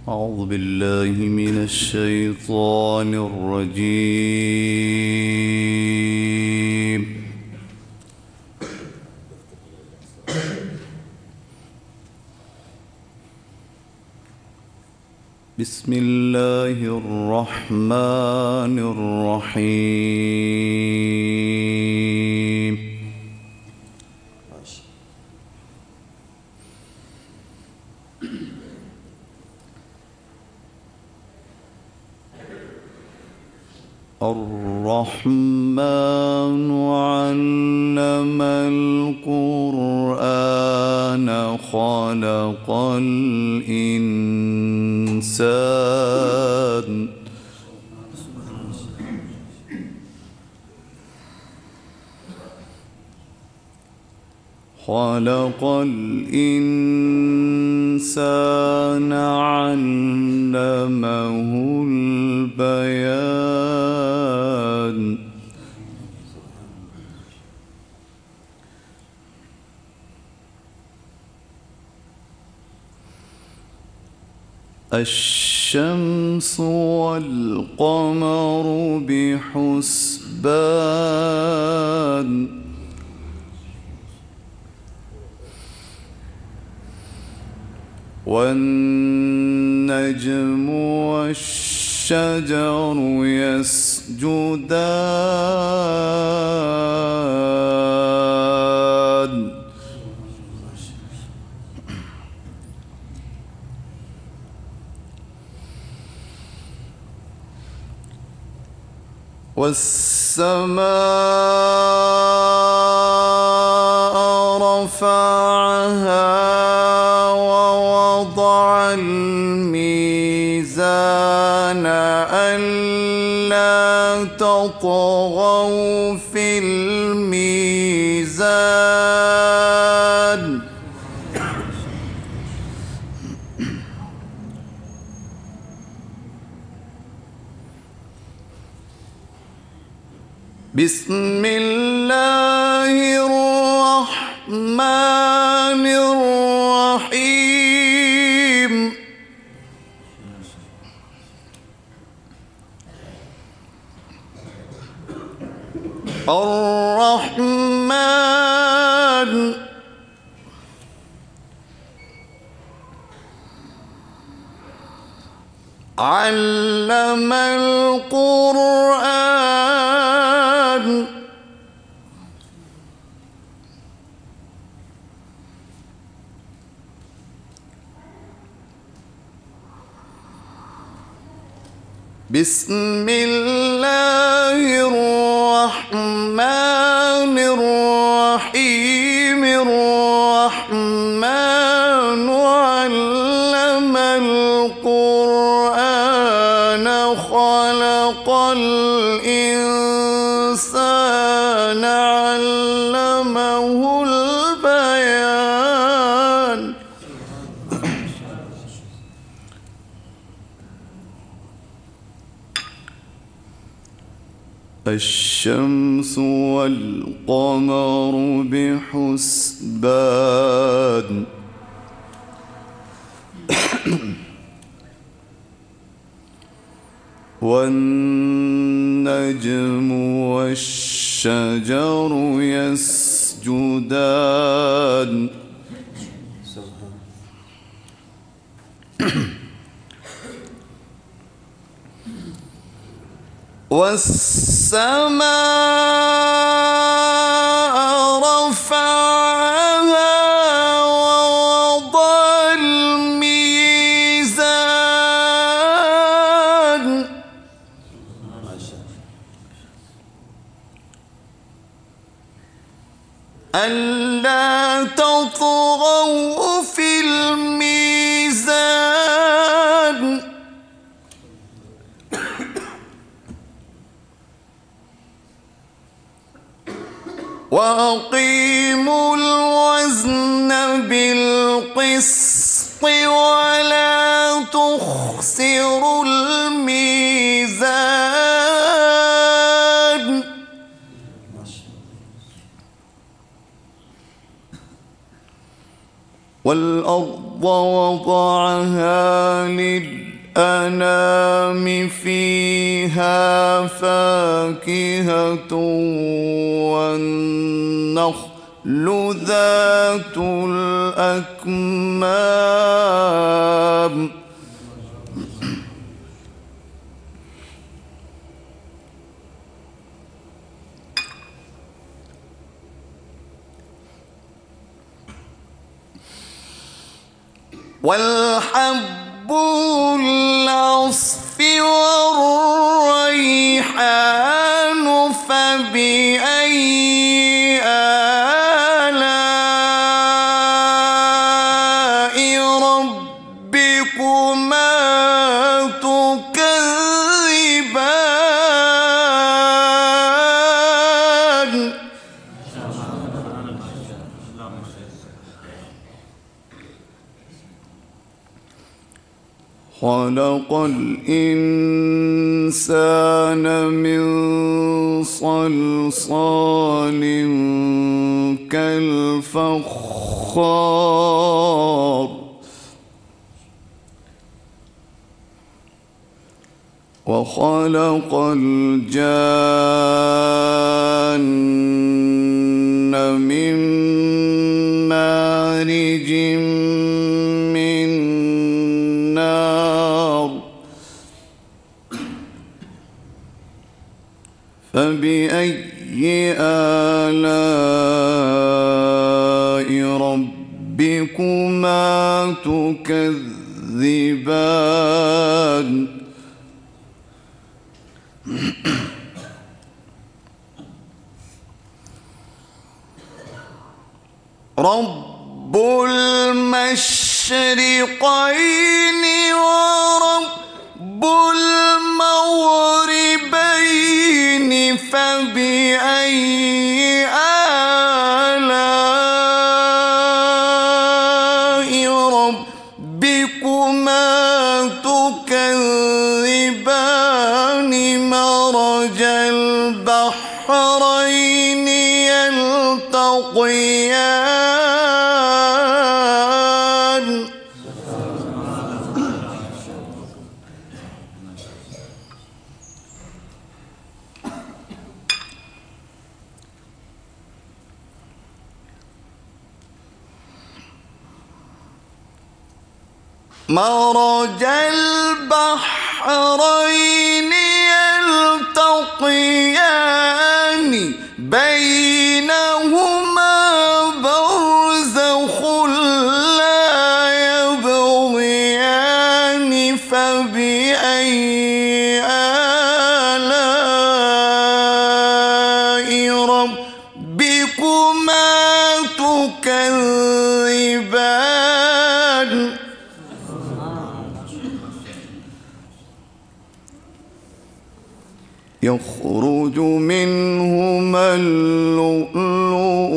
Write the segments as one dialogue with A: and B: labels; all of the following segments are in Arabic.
A: أعوذ بالله من الشيطان الرجيم. بسم الله الرحمن الرحيم. الرحمن علم القرآن خلق الإنسان علمه البيان. الشمس والقمر بحسبان والنجم والشجر يسجدان والسماء رفعها ووضع الميزان ألا تطغوا في الميزان بسم الله الرحمن الرحيم. الرحمن علم القرآن بسم الله الرحمن الرحيم. الرحمن علم القرآن خلق الإنسان علمه البيان. الشمس والقمر بحسبان والنجم والشجر يسجدان والسماء رفعها ووضع الميزان ألا تطغوا في الميزان وأقيموا الوزن بالقسط ولا تخسروا الميزان والأرض وضعها للأنام فيها فاكهة والنخل ذات الأكمام والحب العصف والريحان فبأي آلاء ربكما تكذبان خلق الإنسان من صلصال كالفخار وخلق الجان من مارج من نار فبأي آلاء ربكما تكذبان رب المشرقين ورب المغربين فبأي آلاء ربكما تكذبان مرج البحرين يلتقيان مرج البحرين يلتقيان بينهما برزخ لا يبغيان فبأي آلاء ربكما تكذبان يخرج منهما اللؤلؤ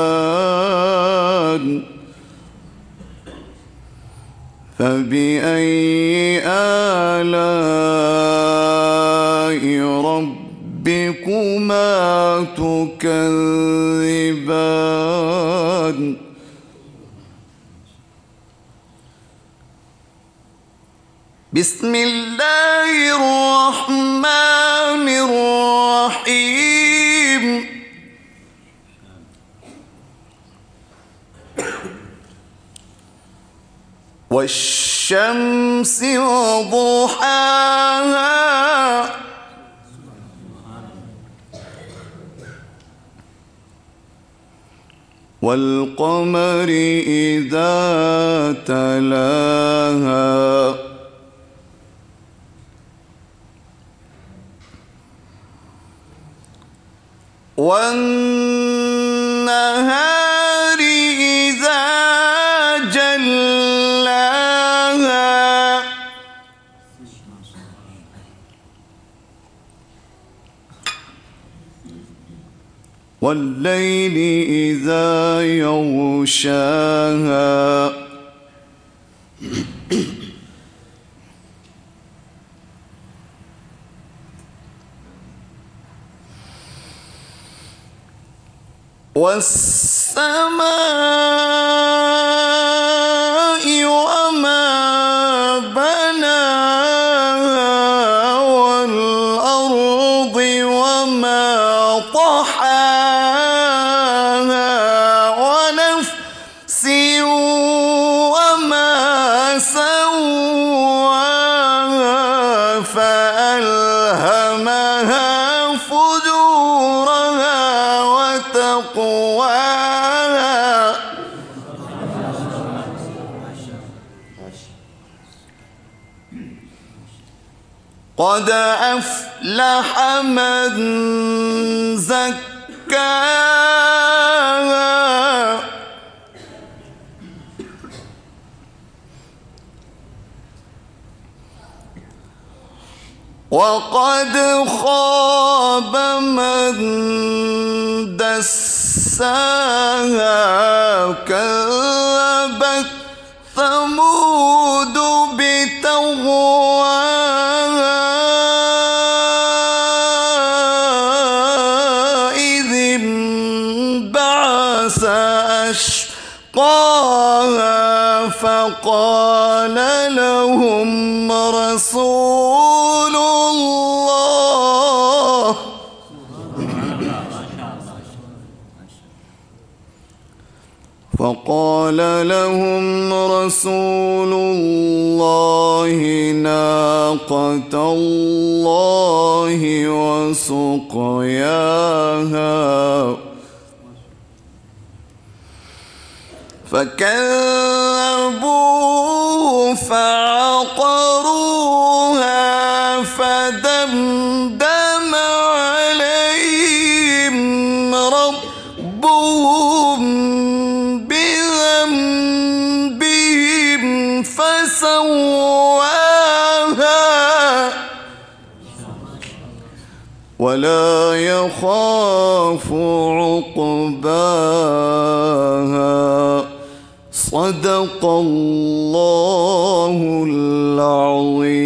A: والمرجان فبأي آلاء ربكما تكذبان بسم الله الرحمن الرحيم والشمس وضحاها والقمر إذا تلاها والنهار إذا جلاها والليل إذا يغشاها والسماء وما بناها والأرض وما طحاها ونفس وما سواها فألهمها فجورها وتقواها قد أفلح من زكاها وقد خاب من دساها كذبت ثمود بتغواها إذ انبعث أشقاها فقال لهم رسول الله ناقة الله وسقياها فكذبوه فعقروها فدمدم عليهم ربهم بذنبهم فسواها ولا يخاف عقباها صدق الله العظيم.